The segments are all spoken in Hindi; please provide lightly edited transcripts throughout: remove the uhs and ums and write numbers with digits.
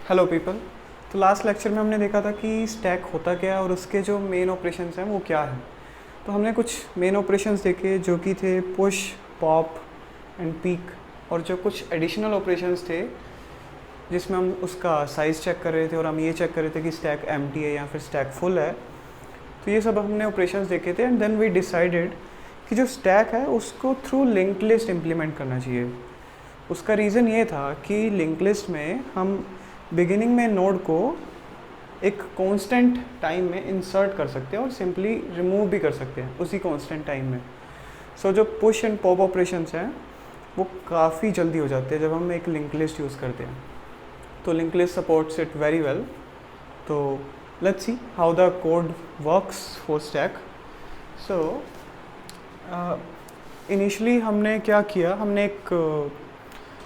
Hello people. तो लास्ट लेक्चर में हमने देखा था कि स्टैक होता क्या है और उसके जो मेन ऑपरेशंस हैं वो क्या है। तो हमने कुछ मेन ऑपरेशंस देखे जो कि थे पुश, पॉप एंड पीक, और जो कुछ एडिशनल ऑपरेशंस थे जिसमें हम उसका साइज़ चेक कर रहे थे और हम ये चेक कर रहे थे कि स्टैक एम्प्टी है या फिर स्टैक फुल है। तो ये सब हमने ऑपरेशंस देखे थे एंड देन वी डिसाइडेड कि जो स्टैक है उसको थ्रू लिंक्ड लिस्ट इम्प्लीमेंट करना चाहिए। उसका रीज़न ये था कि लिंक लिस्ट में हम बिगिनिंग में नोड को एक कांस्टेंट टाइम में इंसर्ट कर सकते हैं और सिंपली रिमूव भी कर सकते हैं उसी कांस्टेंट टाइम में। सो जो पुश एंड पॉप ऑपरेशंस हैं वो काफ़ी जल्दी हो जाते हैं जब हम एक लिंक लिस्ट यूज़ करते हैं। तो link list supports it very well. तो let's see how the code works for stack. So initially हमने क्या किया, हमने एक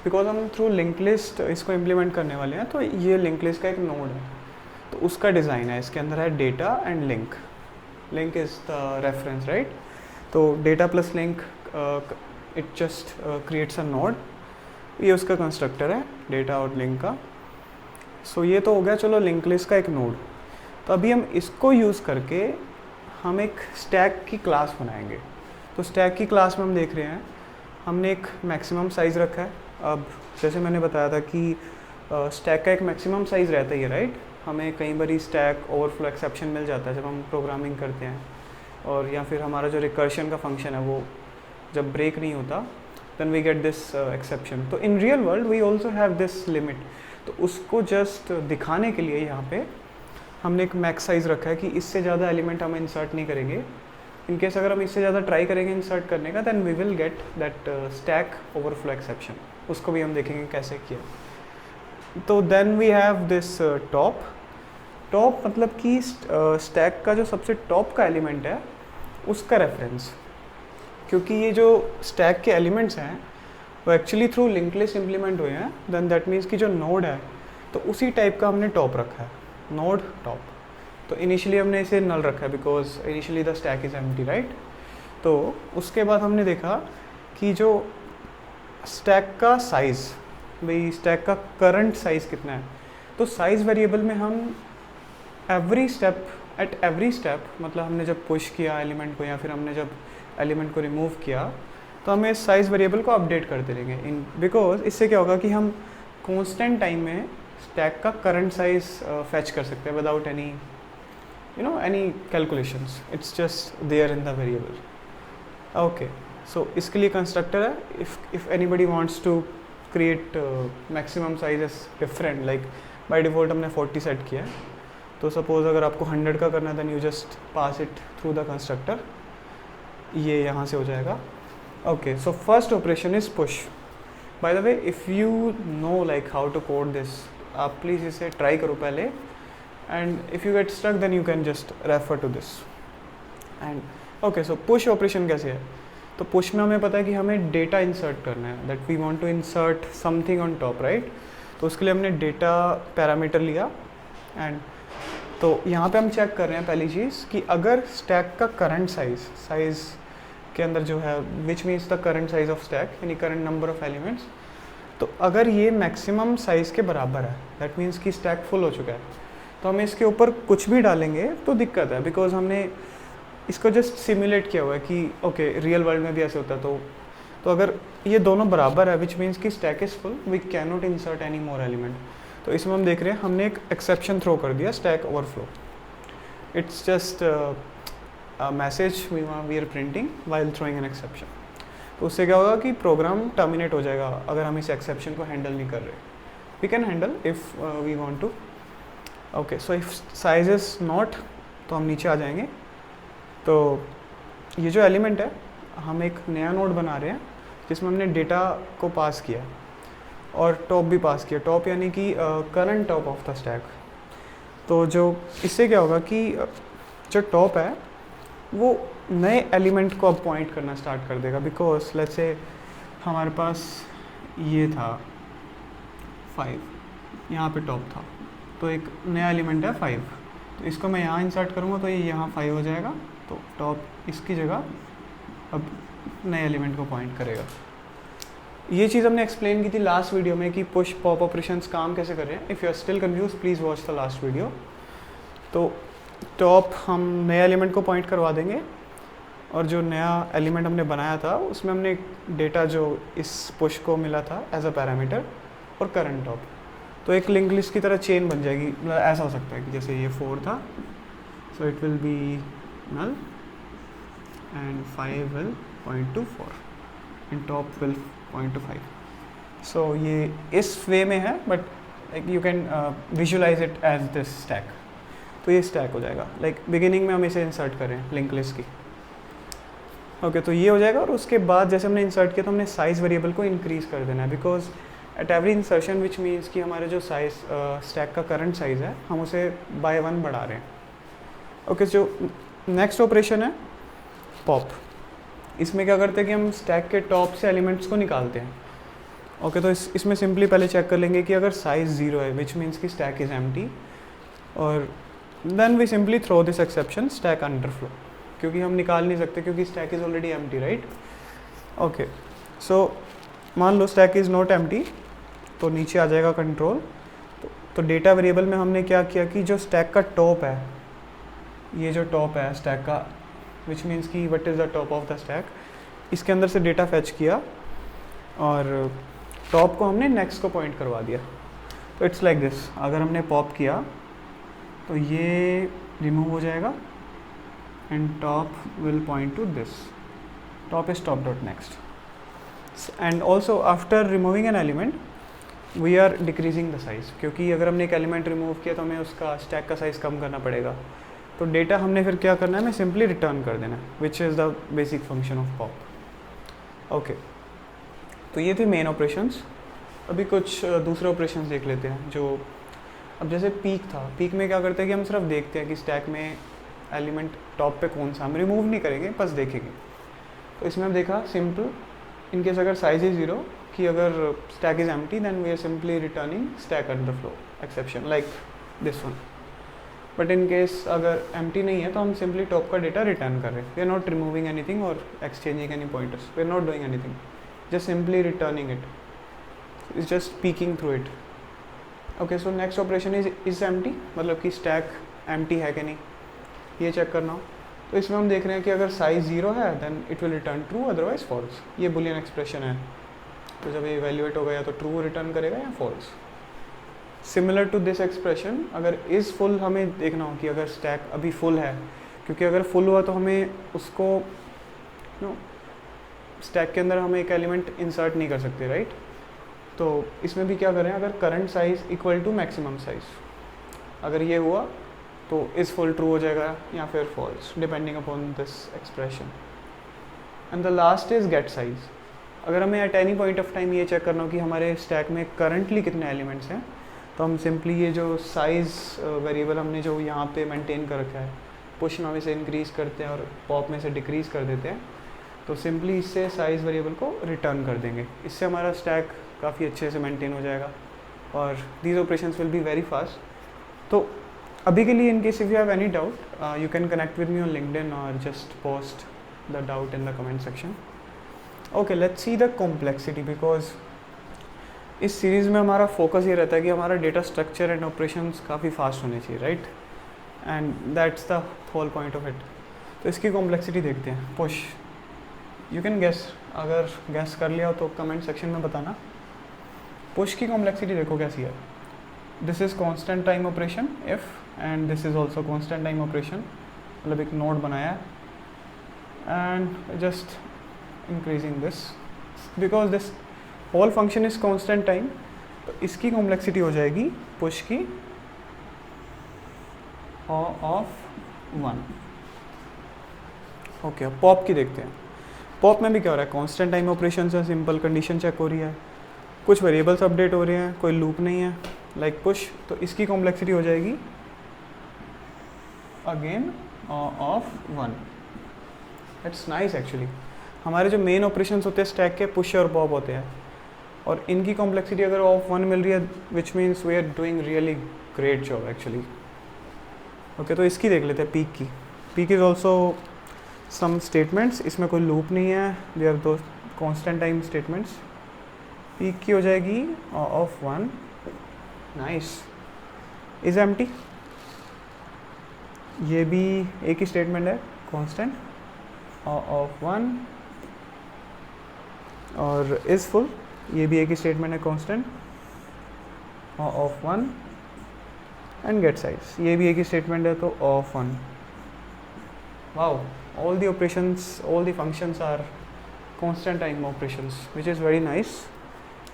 बिकॉज हम थ्रू लिंक लिस्ट इसको इम्प्लीमेंट करने वाले हैं, तो ये लिंक लिस्ट का एक नोड है तो उसका डिज़ाइन है। इसके अंदर है data and link. Link is the reference, right. तो data plus link it just creates a node. ये उसका कंस्ट्रक्टर है डेटा और लिंक का। सो ये तो हो गया चलो लिंक लिस्ट का एक नोड। तो अभी हम इसको यूज़ करके हम एक स्टैक की क्लास बनाएंगे। तो स्टैक की क्लास में हम देख रहे हैं हमने एक मैक्सिमम साइज़ रखा है। अब जैसे मैंने बताया था कि स्टैक का एक मैक्सिमम साइज़ रहता ही है, राइट। हमें कई बार स्टैक ओवरफ्लो एक्सेप्शन मिल जाता है जब हम प्रोग्रामिंग करते हैं, और या फिर हमारा जो रिकर्शन का फंक्शन है वो जब ब्रेक नहीं होता then we get this exception. तो in real world we also have this limit. तो उसको जस्ट दिखाने के लिए यहाँ पे हमने एक मैक्स साइज़ रखा है कि इससे ज़्यादा एलिमेंट हम इंसर्ट नहीं करेंगे। इन केस अगर हम इससे ज़्यादा ट्राई करेंगे इंसर्ट करने का then we will get that stack overflow exception. उसको भी हम देखेंगे कैसे किया। तो then we have this top. Top मतलब कि स्टैक का जो सबसे टॉप का एलिमेंट है उसका रेफरेंस, क्योंकि ये जो स्टैक के एलिमेंट्स हैं वो actually through link list implement हुए हैं। देन दैट मीन्स कि जो नोड है तो उसी टाइप का हमने टॉप रखा है, नोड टॉप। तो इनिशियली हमने इसे नल रखा है because initially the stack is empty, right. तो उसके बाद हमने देखा कि जो स्टैक का साइज़, भाई स्टैक का करंट साइज़ कितना है। तो साइज़ वेरिएबल में हम एवरी स्टेप मतलब हमने जब पुश किया एलिमेंट को या फिर हमने जब एलिमेंट को रिमूव किया तो हमें इस साइज़ वेरिएबल को अपडेट करते रहेंगे इन बिकॉज इससे क्या होगा कि हम कॉन्स्टेंट टाइम में स्टैक का करंट साइज़ फैच कर सकते हैं without any any calculations. It's just there in the variable. Okay, so इसके लिए कंस्ट्रक्टर है। if anybody wants to create maximum sizes different, like by default हमने 40 सेट किया है। तो सपोज अगर आपको 100 का करना है then you just pass it through the constructor। ये यहाँ से हो जाएगा। Okay, so first operation is push. By the way, if you know like how to code this, आप प्लीज़ इसे ट्राई करो पहले, and if you get stuck then you can just refer to this. And okay, so push operation कैसे है। तो push में हमें पता है कि हमें डेटा इंसर्ट करना है, that we want to insert something on top, right। तो उसके लिए हमने डेटा पैरामीटर लिया एंड तो यहाँ पे हम चेक कर रहे हैं पहली चीज़ कि अगर स्टैक का करंट साइज़ के अंदर जो है which means the current size of stack यानी करंट नंबर ऑफ एलिमेंट्स, तो अगर ये मैक्सिमम साइज़ के बराबर है दैट मीन्स कि स्टैक फुल हो चुका है। तो हम इसके ऊपर कुछ भी डालेंगे तो दिक्कत है बिकॉज हमने इसको जस्ट सिमुलेट किया हुआ है कि ओके रियल वर्ल्ड में भी ऐसे होता है। तो अगर ये दोनों बराबर है विच मीन्स कि stack is full, we can not insert any more element. तो इसमें हम देख रहे हैं हमने एक एक्सेप्शन थ्रो कर दिया, stack overflow. It's just a message we are printing while throwing an exception. तो उससे क्या होगा कि प्रोग्राम टर्मिनेट हो जाएगा अगर हम इस एक्सेप्शन को हैंडल नहीं कर रहे। We can handle if we want to. Okay, so if size is not, तो हम नीचे आ जाएंगे। तो ये जो एलिमेंट है हम एक नया नोड बना रहे हैं जिसमें हमने डेटा को पास किया और टॉप भी पास किया। टॉप यानी कि current top of the stack. तो जो इससे क्या होगा कि जो टॉप है वो नए एलिमेंट को अब पॉइंट करना स्टार्ट कर देगा बिकॉज लेट्स से हमारे पास ये था 5, यहाँ पे टॉप था, तो एक नया एलिमेंट है 5। तो इसको मैं यहाँ इंसर्ट करूँगा तो ये यहाँ 5 हो जाएगा। तो टॉप इसकी जगह अब नए एलिमेंट को पॉइंट करेगा। ये चीज़ हमने एक्सप्लेन की थी लास्ट वीडियो में कि पुश पॉप ऑपरेशंस काम कैसे कर रहे हैं. If you are still confuse please watch the last video. तो टॉप हम नए एलिमेंट को पॉइंट करवा देंगे और जो नया एलिमेंट हमने बनाया था उसमें हमने डेटा जो इस पुश को मिला था एज अ पैरामीटर और करंट टॉप, तो एक लिंक लिस्ट की तरह चेन बन जाएगी. मतलब ऐसा हो सकता है कि जैसे ये 4 था, so it will be null and 5 will point to 4 and top will point to 5. So ये इस वे में है, but you can visualise it as this stack. तो ये स्टैक हो जाएगा. लाइक बिगिनिंग में हम इसे इंसर्ट करें लिंक लिस्ट की. ओके, तो ये हो जाएगा. और उसके बाद जैसे हमने इंसर्ट किया तो हमने साइज़ वेरिएबल को इंक्रीज़ कर देना है, because at every insertion which means कि हमारे जो साइज स्टैक का करंट साइज़ है हम उसे बाय 1 बढ़ा रहे हैं. ओके, जो नेक्स्ट ऑपरेशन है पॉप. इसमें क्या करते हैं कि हम स्टैक के टॉप से एलिमेंट्स को निकालते हैं. ओके, तो इसमें सिंपली पहले चेक कर लेंगे कि अगर साइज़ 0 है विच मीन्स कि स्टैक इज़ एम्प्टी, और then we simply throw this exception stack underflow, क्योंकि हम निकाल नहीं सकते क्योंकि stack is already empty, right. Okay, so मान लो स्टैक इज़ नॉट एम्प्टी, तो नीचे आ जाएगा कंट्रोल. तो डेटा वेरिएबल में हमने क्या किया कि जो स्टैक का टॉप है, ये जो टॉप है स्टैक का, विच मीन्स कि what is the top of the stack, इसके अंदर से डेटा फैच किया और टॉप को हमने नेक्स्ट को पॉइंट करवा दिया. तो इट्स लाइक दिस. अगर हमने पॉप किया तो ये रिमूव हो जाएगा and top will point to this. Top is top dot next. And also after removing an element we are decreasing the size, क्योंकि अगर हमने एक एलिमेंट रिमूव किया तो हमें उसका स्टैक का साइज़ कम करना पड़ेगा. तो डेटा हमने फिर क्या करना है, हमें सिंपली रिटर्न कर देना है, which is the basic function of pop. Okay, तो ये थे मेन ऑपरेशंस. अभी कुछ दूसरे ऑपरेशंस देख लेते हैं. जो अब जैसे पीक था, पीक में क्या करते हैं कि हम सिर्फ देखते हैं कि स्टैक में एलिमेंट टॉप पे कौन सा, हम रिमूव नहीं करेंगे, बस देखेंगे. तो इसमें हम देखा सिंपल, इन केस अगर साइज इज 0, कि अगर stack is empty then we are simply returning stack at the flow exception like this one. But in case अगर एम्प्टी नहीं है तो हम सिंपली टॉप का डेटा रिटर्न कर रहे हैं. We are not removing anything और exchanging any pointers, we are not doing anything, just simply returning it, is just peeking through it. Okay, so next operation is empty, मतलब कि स्टैक एम्प्टी है कि नहीं ये चेक करना हो. तो इसमें हम देख रहे हैं कि अगर साइज 0 है then it will return true, otherwise false. ये बुलियन एक्सप्रेशन है, तो जब ये इवेल्युएट होगा या तो ट्रू रिटर्न करेगा या false. Similar to this expression, अगर इज़ फुल हमें देखना हो कि अगर स्टैक अभी फुल है, क्योंकि अगर फुल हुआ तो हमें उसको स्टैक के अंदर हमें एक एलिमेंट इंसर्ट नहीं कर सकते, राइट. तो इसमें भी क्या करें, अगर current size equal to maximum size, अगर ये हुआ तो इज़ फुल ट्रू हो जाएगा या फिर false, depending upon this expression. And the last is get size. अगर हमें at any point of time ये चेक करना हो कि हमारे स्टैक में करंटली कितने एलिमेंट्स हैं, तो हम सिंपली ये जो साइज़ वेरिएबल हमने जो यहाँ पे मेंटेन कर रखा है, पुश में हम इसे इंक्रीज़ करते हैं और पॉप में से डिक्रीज़ कर देते हैं, तो सिंपली इससे साइज़ वेरिएबल को रिटर्न कर देंगे. इससे हमारा स्टैक काफ़ी अच्छे से मेंटेन हो जाएगा और these operations will be very fast. तो अभी के लिए in case if you have any doubt you can connect with me on LinkedIn और just post the doubt in the comment section. Okay, let's see the complexity, because इस सीरीज़ में हमारा फोकस ये रहता है कि हमारा डेटा स्ट्रक्चर एंड ऑपरेशंस काफ़ी फास्ट होने चाहिए, right. And that's the whole point of it. तो इसकी कॉम्प्लेक्सिटी देखते हैं. पुश, यू कैन गेस, अगर गेस कर लिया हो तो कमेंट सेक्शन में बताना. पुश की कॉम्प्लेक्सिटी देखो कैसी है. This is constant time operation if, and this is also constant time operation, मतलब एक नोड बनाया है and just increasing this, because this whole function is constant time. तो इसकी कॉम्प्लेक्सिटी हो जाएगी पुश की ऑफ 1. ओके, पॉप की देखते हैं. पॉप में भी क्या हो रहा है, कांस्टेंट टाइम ऑपरेशन से सिंपल कंडीशन चेक हो रही है, कुछ वेरिएबल्स अपडेट हो रहे हैं, कोई लूप नहीं है लाइक पुश. तो इसकी कॉम्प्लेक्सिटी हो जाएगी again of 1. It's nice actually. हमारे जो मेन ऑपरेशंस होते हैं स्टैक के, पुश और पॉप होते हैं, और इनकी कॉम्प्लेक्सिटी अगर ऑफ 1 मिल रही है which means we are doing really great job actually. Okay, तो इसकी देख लेते हैं पीक की. Peek is also some statements, इसमें कोई लूप नहीं है, दे आर दो कांस्टेंट टाइम स्टेटमेंट्स. पीक की हो जाएगी ऑफ 1, नाइस, इज एम्प्टी, ये भी एक ही स्टेटमेंट है, कांस्टेंट ऑफ 1, और इज फुल, ये भी एक ही स्टेटमेंट है, constant of 1, and get size, ये भी एक ही स्टेटमेंट है, तो of 1. Wow, all the operations, all the functions are constant time operations, which is very nice.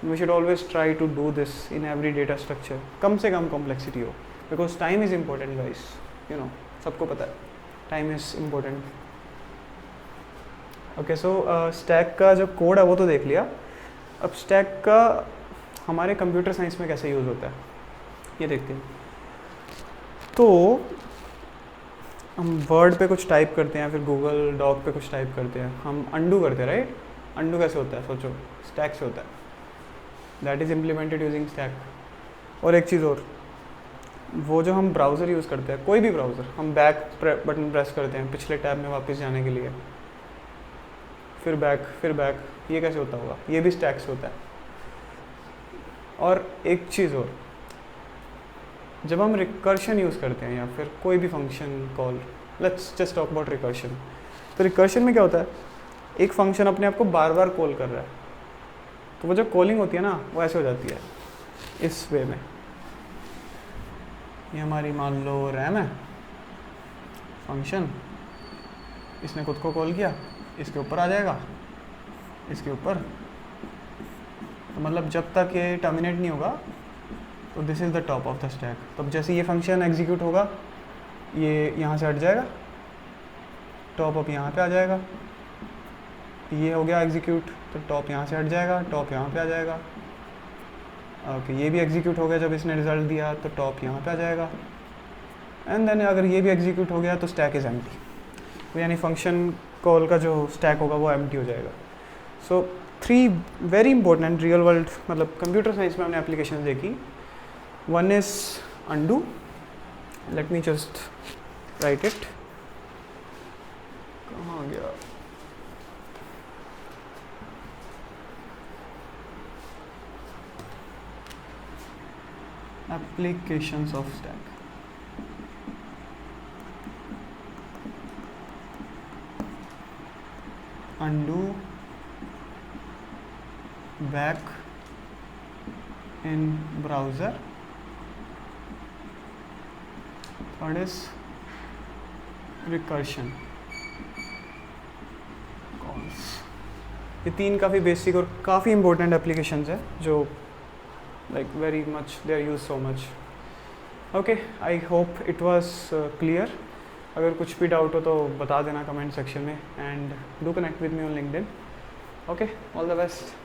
We should always try to do this in every data structure. कम से कम complexity हो, because time is important guys, you know, सबको पता है time is important. Okay, so stack का जो कोड है वो तो देख लिया. अब stack का हमारे कंप्यूटर साइंस में कैसे यूज़ होता है ये देखते हैं. तो हम वर्ड पे कुछ टाइप करते हैं, फिर गूगल डॉक पे कुछ टाइप करते हैं, हम अंडू करते हैं, राइट. अंडू कैसे होता है सोचो, स्टैक से होता है, that is implemented using stack. और एक चीज़ और, वो जो हम ब्राउज़र यूज़ करते हैं, कोई भी ब्राउज़र, हम बैक बटन प्रेस करते हैं पिछले टैब में वापस जाने के लिए, फिर बैक, ये कैसे होता होगा, ये भी स्टैक से होता है. और एक चीज़ और, जब हम रिकर्शन यूज़ करते हैं या फिर कोई भी function call, let's just talk about recursion. तो रिकर्शन में क्या होता है, एक फंक्शन अपने आप को बार बार कॉल कर रहा है, तो वो जो कॉलिंग होती है ना वो ऐसे हो जाती है इस वे में. ये हमारी मान लो रैम है, फंक्शन, इसने खुद को कॉल किया, इसके ऊपर आ जाएगा, इसके ऊपर, तो मतलब जब तक ये टर्मिनेट नहीं होगा तो this is the top of the stack. तब जैसे ये फंक्शन एग्जीक्यूट होगा, ये यहाँ से हट जाएगा, टॉप अप यहाँ पे आ जाएगा, ये हो गया एग्जीक्यूट, तो टॉप यहाँ से हट जाएगा, टॉप यहाँ पे आ जाएगा. ओके, ये भी एग्जीक्यूट हो गया, जब इसने रिजल्ट दिया तो टॉप यहाँ पे आ जाएगा. एंड देन अगर ये भी एग्जीक्यूट हो गया तो स्टैक इज़ एम्प्टी, तो यानी फंक्शन कॉल का जो स्टैक होगा वो एम्प्टी हो जाएगा. सो 3 वेरी इंपॉर्टेंट रियल वर्ल्ड, मतलब कंप्यूटर साइंस में हमने एप्लीकेशन देखी. One is undo. Let me just write it. कहाँ गया? Applications of stack. Undo, back in browser. Third is recursion calls. ये 3 काफ़ी बेसिक और काफ़ी इंपॉर्टेंट एप्लीकेशंस है जो like very much they are use so much. Okay, I hope it was clear. अगर कुछ भी डाउट हो तो बता देना कमेंट सेक्शन में, and do connect with me on LinkedIn. Okay, all the best.